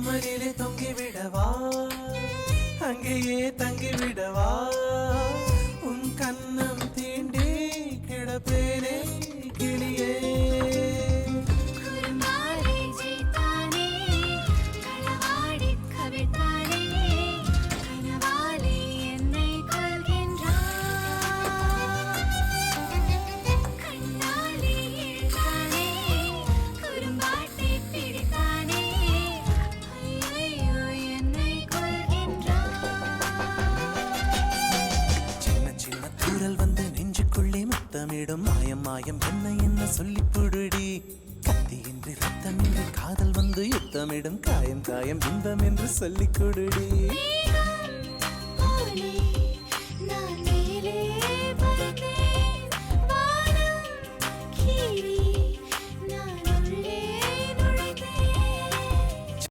கம்மலிலே தொங்கிவிடவா அங்கேயே தங்கிவிடவா உன் கண்ணம் தீண்டி கிடப்பேனே கிளியே முத்தமிடும் மாயம் மாயம் என்ன என்ன சொல்லி புடுடி கத்தியின்றி ரத்தமின்றி காதல் வந்து யுத்தமிடும் காயம் காயம் இன்பம் என்று சொல்லிக் கொடுடி